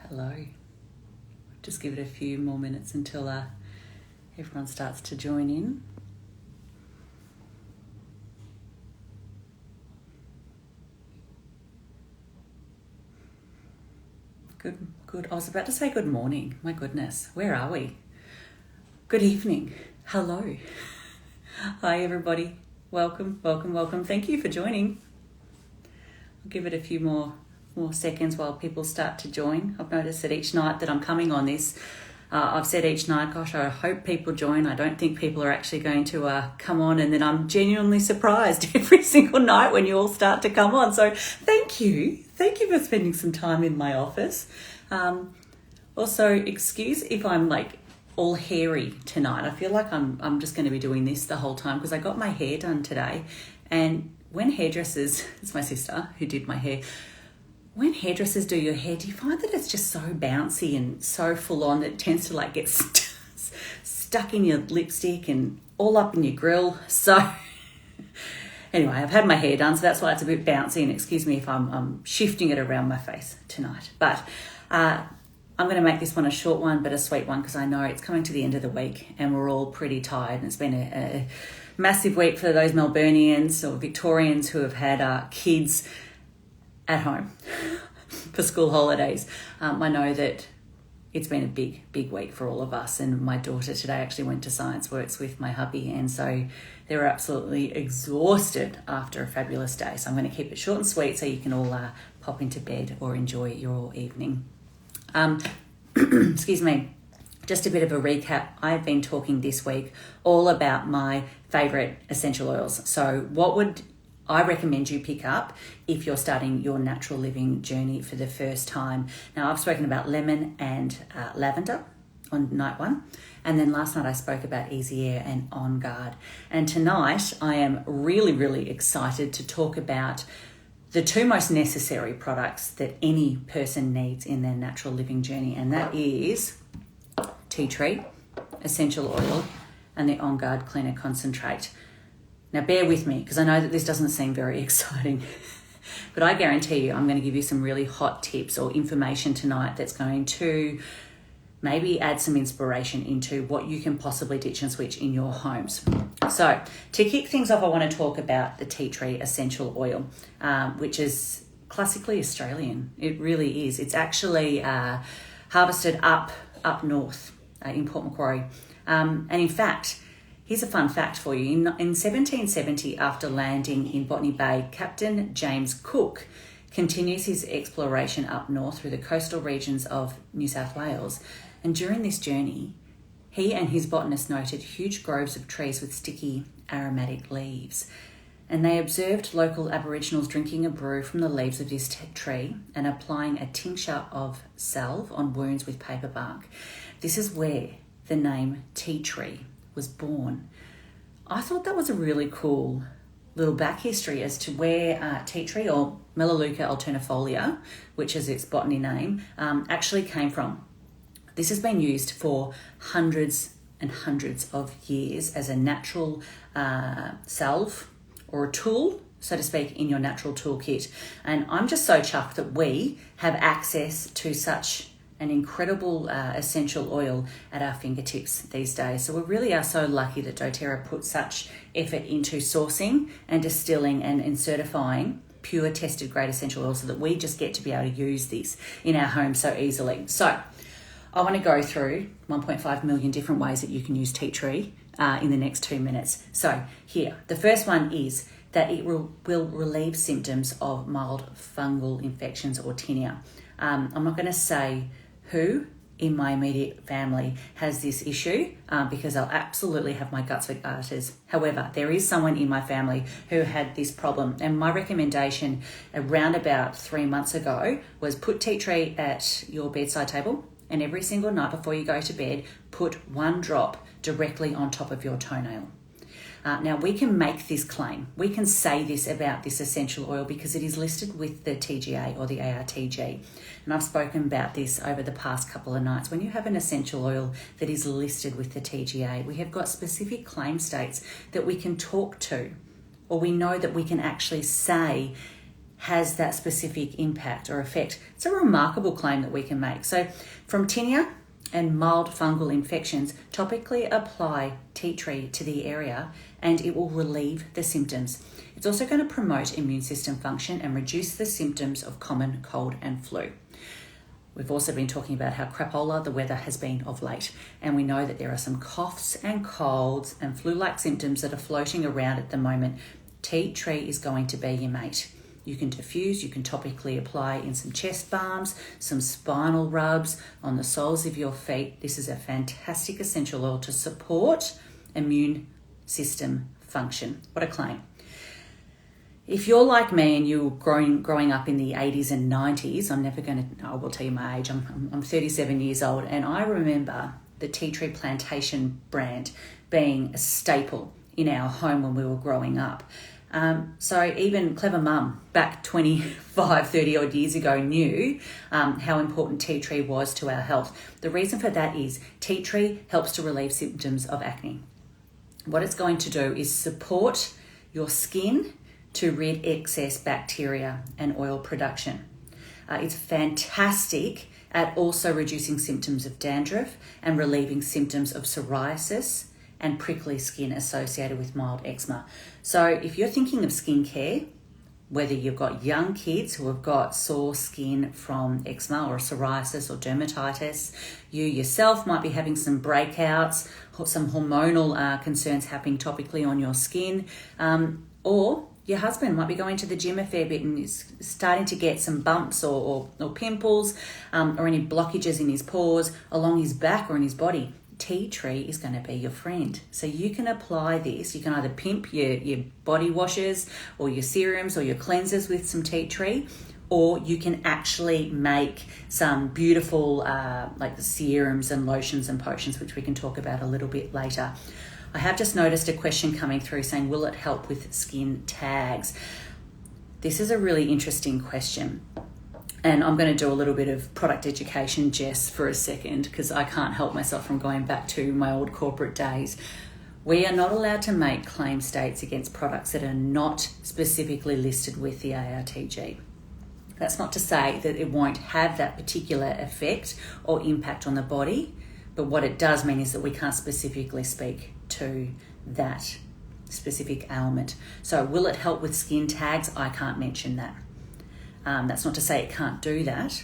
Hello. Just give it a few more minutes until everyone starts to join in. Good. I was about to say good morning. My goodness, where are we? Good evening. Hello. Hi, everybody. Welcome. Thank you for joining. I'll give it a few more seconds while people start to join. I've noticed that each night that I'm coming on this, I've said each night, gosh, I hope people join. I don't think people are actually going to come on, and then I'm genuinely surprised every single night when you all start to come on. So thank you for spending some time in my office. Also, excuse if I'm like all hairy tonight. I feel like I'm just going to be doing this the whole time because I got my hair done today, and when hairdressers, it's my sister who did my hair. When hairdressers do your hair, do you find that it's just so bouncy and so full on that it tends to like get stuck in your lipstick and all up in your grill? So anyway, I've had my hair done, so that's why it's a bit bouncy, and excuse me if I'm shifting it around my face tonight. But I'm going to make this one a short one, but a sweet one, because I know it's coming to the end of the week and we're all pretty tired, and it's been a massive week for those Melburnians or Victorians who have had kids at home for school holidays. I know that it's been a big week for all of us, and my daughter today actually went to Science Works with my hubby, and so they were absolutely exhausted after a fabulous day. So I'm going to keep it short and sweet so you can all pop into bed or enjoy your evening. Excuse me. Just a bit of a recap. I've been talking this week all about my favourite essential oils. So what would I recommend you pick up if you're starting your natural living journey for the first time? Now, I've spoken about lemon and lavender on night one. And then last night I spoke about Easy Air and On Guard. And tonight I am really excited to talk about the two most necessary products that any person needs in their natural living journey. And that is tea tree, essential oil, and the On Guard Cleaner Concentrate. Now, bear with me, because I know that this doesn't seem very exciting, but I guarantee you I'm going to give you some really hot tips or information tonight that's going to maybe add some inspiration into what you can possibly ditch and switch in your homes. So, to kick things off, I want to talk about the tea tree essential oil, which is classically Australian. It really is. It's actually harvested up north in Port Macquarie. And in fact, here's a fun fact for you. In 1770, after landing in Botany Bay, Captain James Cook continues his exploration up north through the coastal regions of New South Wales. And during this journey, he and his botanist noted huge groves of trees with sticky, aromatic leaves. And they observed local Aboriginals drinking a brew from the leaves of this tree and applying a tincture of salve on wounds with paper bark. This is where the name tea tree was born. I thought that was a really cool little back history as to where tea tree, or Melaleuca alternifolia, which is its botany name, actually came from. This has been used for hundreds and hundreds of years as a natural salve or a tool, so to speak, in your natural toolkit. And I'm just so chuffed that we have access to such an incredible essential oil at our fingertips these days. So we really are so lucky that doTERRA put such effort into sourcing and distilling and certifying pure tested grade essential oil so that we just get to be able to use this in our home so easily. So I want to go through 1.5 million different ways that you can use tea tree in the next 2 minutes. So here, the first one is that it will relieve symptoms of mild fungal infections or tinea. I'm not going to say who in my immediate family has this issue because I'll absolutely have my guts for garters. However, there is someone in my family who had this problem, and my recommendation around about 3 months ago was put tea tree at your bedside table, and every single night before you go to bed, put 1 drop directly on top of your toenail. Now, we can make this claim. We can say this about this essential oil because it is listed with the TGA or the ARTG. And I've spoken about this over the past couple of nights. When you have an essential oil that is listed with the TGA, we have got specific claim states that we can talk to, or we know that we can actually say has that specific impact or effect. It's a remarkable claim that we can make. So from tinea and mild fungal infections, topically apply tea tree to the area and it will relieve the symptoms. It's also going to promote immune system function and reduce the symptoms of common cold and flu. We've also been talking about how crapola the weather has been of late, and we know that there are some coughs and colds and flu-like symptoms that are floating around at the moment. Tea tree is going to be your mate. You can diffuse, you can topically apply in some chest balms, some spinal rubs on the soles of your feet. This is a fantastic essential oil to support immune system function. What a claim. If you're like me and you were growing up in the 80s and 90s, I will tell you my age, I'm 37 years old, and I remember the tea tree plantation brand being a staple in our home when we were growing up. So even clever mum back 25, 30 odd years ago knew how important tea tree was to our health. The reason for that is tea tree helps to relieve symptoms of acne. What it's going to do is support your skin to rid excess bacteria and oil production. It's fantastic at also reducing symptoms of dandruff and relieving symptoms of psoriasis and prickly skin associated with mild eczema. So if you're thinking of skincare, whether you've got young kids who have got sore skin from eczema or psoriasis or dermatitis, you yourself might be having some breakouts, some hormonal concerns happening topically on your skin, or your husband might be going to the gym a fair bit and is starting to get some bumps or pimples or any blockages in his pores along his back or in his body. Tea tree is going to be your friend. So you can apply this. You can either pimp your body washes or your serums or your cleansers with some tea tree, or you can actually make some beautiful like the serums and lotions and potions, which we can talk about a little bit later. I have just noticed a question coming through saying, will it help with skin tags? This is a really interesting question. And I'm going to do a little bit of product education, Jess, for a second, because I can't help myself from going back to my old corporate days. We are not allowed to make claim states against products that are not specifically listed with the ARTG. That's not to say that it won't have that particular effect or impact on the body, but what it does mean is that we can't specifically speak to that specific ailment. So will it help with skin tags? I can't mention that. That's not to say it can't do that.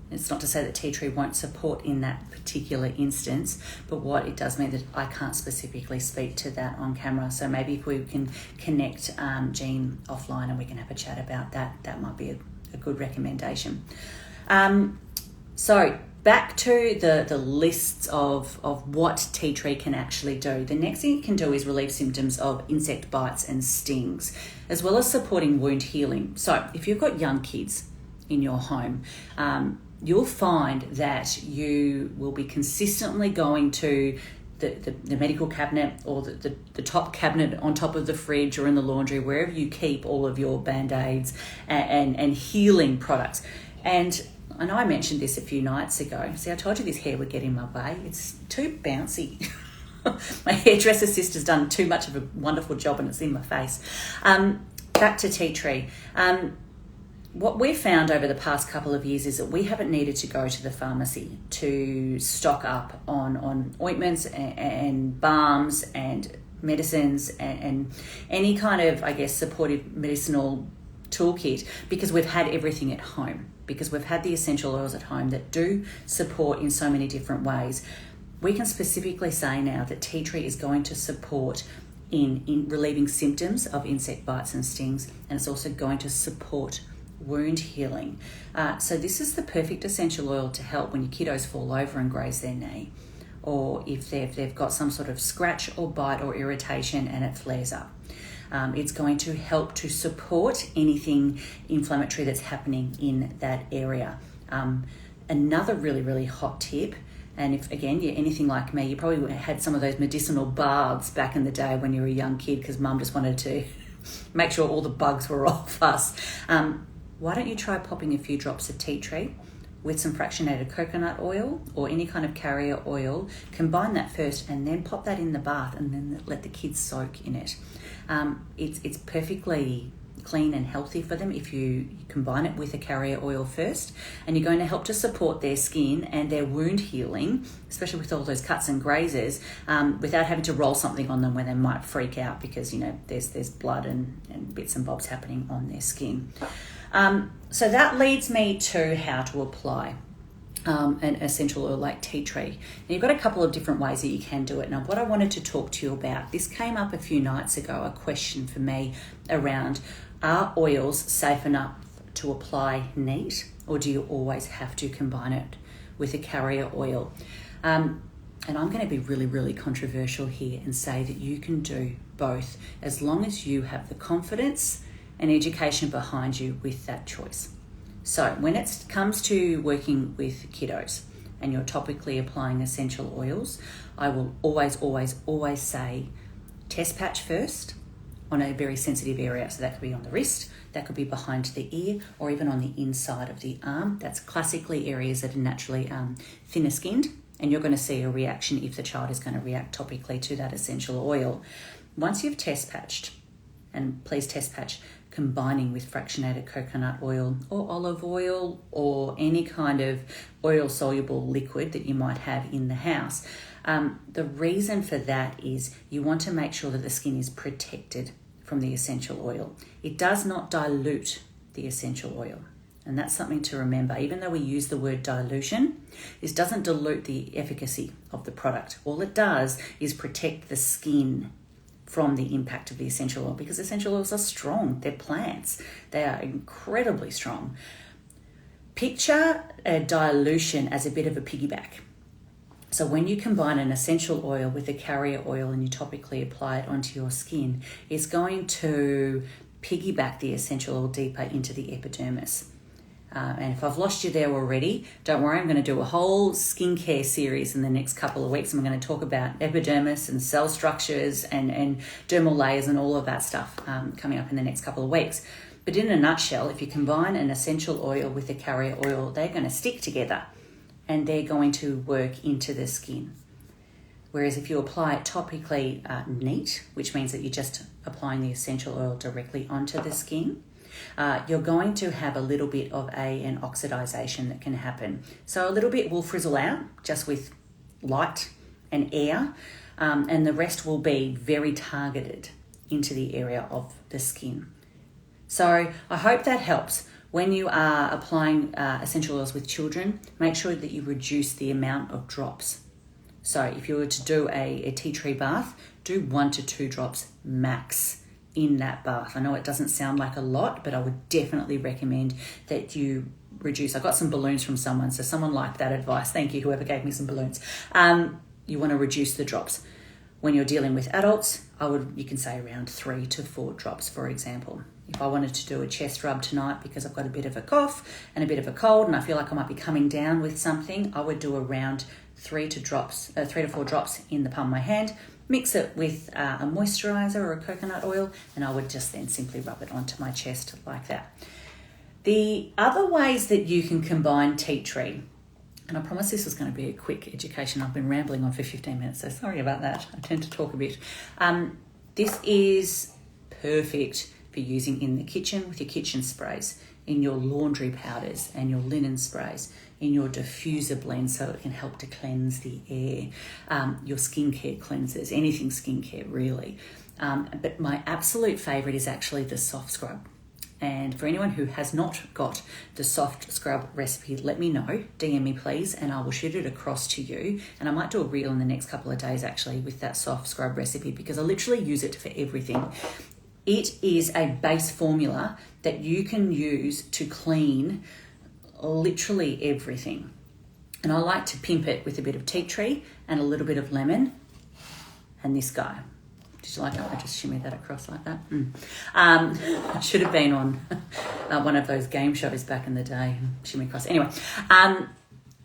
It's not to say that tea tree won't support in that particular instance, but what it does mean that I can't specifically speak to that on camera. So maybe if we can connect Jean offline and we can have a chat about that, that might be a good recommendation. So back to the lists of what tea tree can actually do. The next thing it can do is relieve symptoms of insect bites and stings, as well as supporting wound healing. So if you've got young kids in your home, you'll find that you will be consistently going to the medical cabinet or the top cabinet on top of the fridge or in the laundry, wherever you keep all of your Band-Aids and healing products. And I know I mentioned this a few nights ago. See, I told you this hair would get in my way. It's too bouncy. My hairdresser sister's done too much of a wonderful job and it's in my face. Back to tea tree. What we've found over the past couple of years is that we haven't needed to go to the pharmacy to stock up on ointments and balms and medicines and any kind of, I guess, supportive medicinal toolkit, because we've had everything at home, because we've had the essential oils at home that do support in so many different ways. We can specifically say now that tea tree is going to support in relieving symptoms of insect bites and stings, and it's also going to support wound healing. So this is the perfect essential oil to help when your kiddos fall over and graze their knee, or if they've got some sort of scratch or bite or irritation and it flares up. It's going to help to support anything inflammatory that's happening in that area. Another really, really hot tip, and if, again, you're anything like me, you probably had some of those medicinal baths back in the day when you were a young kid because mum just wanted to make sure all the bugs were off us. Why don't you try popping a few drops of tea tree with some fractionated coconut oil or any kind of carrier oil, combine that first and then pop that in the bath and then let the kids soak in it. It's perfectly clean and healthy for them if you combine it with a carrier oil first, and you're going to help to support their skin and their wound healing, especially with all those cuts and grazes, without having to roll something on them where they might freak out because, you know, there's blood and bits and bobs happening on their skin. So that leads me to how to apply an essential oil like tea tree. Now, you've got a couple of different ways that you can do it. Now, what I wanted to talk to you about, this came up a few nights ago, a question for me around, are oils safe enough to apply neat, or do you always have to combine it with a carrier oil? And I'm going to be really, really controversial here and say that you can do both as long as you have the confidence and education behind you with that choice. So when it comes to working with kiddos and you're topically applying essential oils, I will always say test patch first on a very sensitive area. So that could be on the wrist, that could be behind the ear, or even on the inside of the arm. That's classically areas that are naturally thinner skinned, and you're going to see a reaction if the child is going to react topically to that essential oil. Once you've test patched, and please test patch combining with fractionated coconut oil or olive oil or any kind of oil-soluble liquid that you might have in the house. The reason for that is you want to make sure that the skin is protected from the essential oil. It does not dilute the essential oil. And that's something to remember. Even though we use the word dilution, this doesn't dilute the efficacy of the product. All it does is protect the skin from the impact of the essential oil, because essential oils are strong. They're plants. They are incredibly strong. Picture a dilution as a bit of a piggyback. So when you combine an essential oil with a carrier oil and you topically apply it onto your skin, it's going to piggyback the essential oil deeper into the epidermis. And if I've lost you there already, don't worry, I'm going to do a whole skincare series in the next couple of weeks. I'm going to talk about epidermis and cell structures and dermal layers and all of that stuff coming up in the next couple of weeks. But in a nutshell, if you combine an essential oil with a carrier oil, they're going to stick together and they're going to work into the skin. Whereas if you apply it topically neat, which means that you're just applying the essential oil directly onto the skin, you're going to have a little bit of an oxidization that can happen. So a little bit will frizzle out just with light and air, and the rest will be very targeted into the area of the skin. So I hope that helps. When you are applying essential oils with children, make sure that you reduce the amount of drops. So if you were to do a tea tree bath, do 1 to 2 drops max in that bath. I know it doesn't sound like a lot, but I would definitely recommend that you reduce. I got some balloons from someone, so someone liked that advice. Thank you, whoever gave me some balloons. You want to reduce the drops. When you're dealing with adults, you can say around 3 to 4 drops, for example. If I wanted to do a chest rub tonight because I've got a bit of a cough and a bit of a cold and I feel like I might be coming down with something, I would do around 3 to 4 drops in the palm of my hand, mix it with a moisturizer or a coconut oil, and I would just then simply rub it onto my chest like that. The other ways that you can combine tea tree, and I promised this was going to be a quick education. I've been rambling on for 15 minutes, so sorry about that. I tend to talk a bit. This is perfect for using in the kitchen with your kitchen sprays, in your laundry powders and your linen sprays, in your diffuser blend so it can help to cleanse the air, your skincare cleansers, anything skincare really. But my absolute favourite is actually the soft scrub. And for anyone who has not got the soft scrub recipe, let me know, DM me please, and I will shoot it across to you. And I might do a reel in the next couple of days actually with that soft scrub recipe, because I literally use it for everything. It is a base formula that you can use to clean literally everything. And I like to pimp it with a bit of tea tree and a little bit of lemon and this guy. Did you like how I just shimmied that across like that? I should have been on one of those game shows back in the day. Shimmy across. Anyway,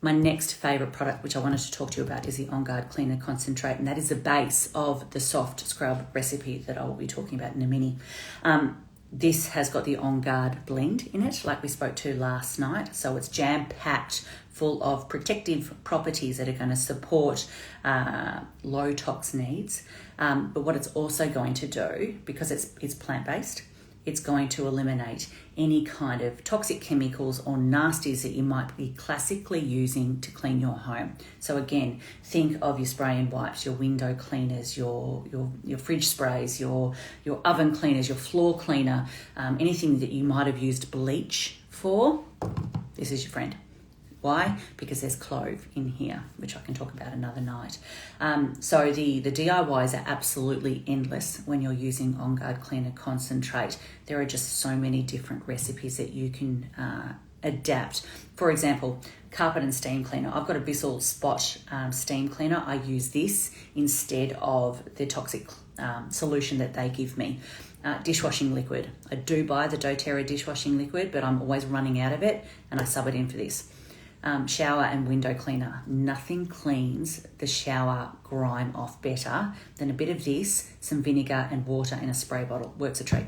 my next favourite product, which I wanted to talk to you about, is the On Guard Cleaner Concentrate, and that is the base of the soft scrub recipe that I will be talking about in a mini. This has got the On Guard blend in it, like we spoke to last night. So it's jam-packed full of protective properties that are going to support low tox needs. But what it's also going to do, because it's plant-based, It's going to eliminate any kind of toxic chemicals or nasties that you might be classically using to clean your home. So again, think of your spray and wipes, your window cleaners, your fridge sprays, your oven cleaners, your floor cleaner, anything that you might have used bleach for. This is your friend. Why? Because there's clove in here, which I can talk about another night. So the DIYs are absolutely endless when you're using On Guard Cleaner Concentrate. There are just so many different recipes that you can adapt. For example, carpet and steam cleaner. I've got a Bissell Spot steam cleaner. I use this instead of the toxic solution that they give me. Dishwashing liquid. I do buy the doTERRA dishwashing liquid, but I'm always running out of it, and I sub it in for this. Shower and window cleaner. Nothing cleans the shower grime off better than a bit of this, some vinegar and water in a spray bottle. Works a treat.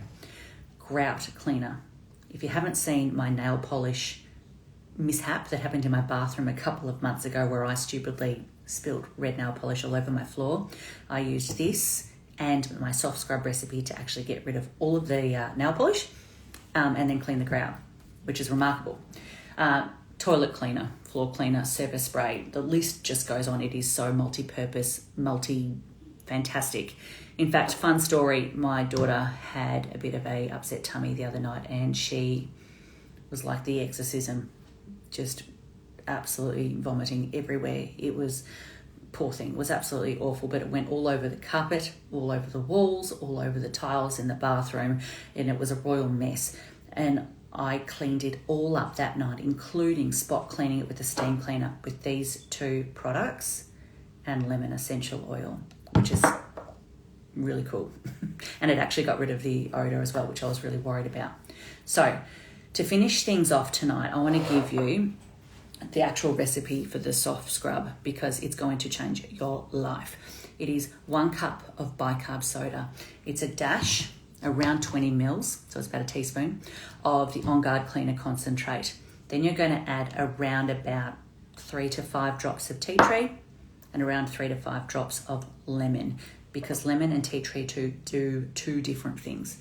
Grout cleaner. If you haven't seen my nail polish mishap that happened in my bathroom a couple of months ago where I stupidly spilled red nail polish all over my floor, I used this and my soft scrub recipe to actually get rid of all of the nail polish and then clean the grout, which is remarkable. Toilet cleaner, floor cleaner, surface spray. The list just goes on. It is so multi-purpose, fantastic. In fact, fun story, my daughter had a bit of a upset tummy the other night and she was like the exorcism, just absolutely vomiting everywhere. It was, poor thing, was absolutely awful, but it went all over the carpet, all over the walls, all over the tiles in the bathroom, and it was a royal mess. And I cleaned it all up that night, including spot cleaning it with a steam cleaner with these two products and lemon essential oil, which is really cool. And it actually got rid of the odor as well, which I was really worried about. So to finish things off tonight, I want to give you the actual recipe for the soft scrub because it's going to change your life. It is 1 cup of bicarb soda. It's a dash, around 20 mils, so it's about a teaspoon, of the On Guard Cleaner Concentrate. Then you're going to add around about 3 to 5 drops of tea tree and around 3 to 5 drops of lemon, because lemon and tea tree do two different things.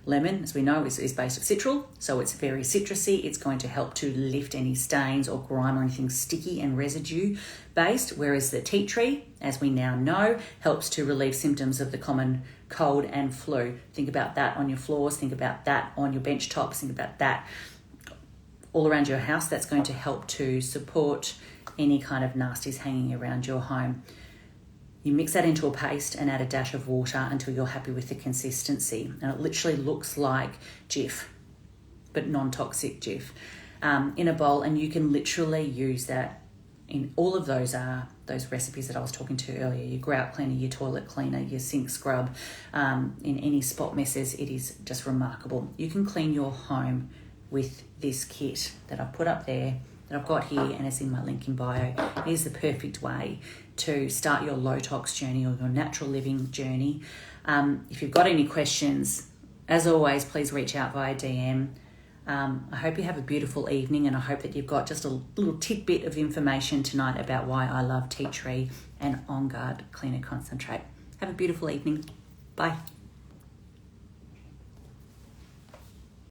Lemon, as we know, is based of citral, so it's very citrusy. It's going to help to lift any stains or grime or anything sticky and residue based, whereas the tea tree, as we now know, helps to relieve symptoms of the common cold and flu. Think about that on your floors, think about that on your bench tops, think about that all around your house. That's going to help to support any kind of nasties hanging around your home. You mix that into a paste and add a dash of water until you're happy with the consistency. And it literally looks like Jif, but non-toxic Jif, in a bowl. And you can literally use that in all of those recipes that I was talking to earlier. Your grout cleaner, your toilet cleaner, your sink scrub, in any spot messes. It is just remarkable. You can clean your home with this kit that I've put up there, that I've got here, and it's in my link in bio. It is the perfect way to start your low tox journey or your natural living journey. If you've got any questions, as always, please reach out via DM. I hope you have a beautiful evening, and I hope that you've got just a little tidbit of information tonight about why I love tea tree and On Guard Cleaner Concentrate. Have a beautiful evening. Bye.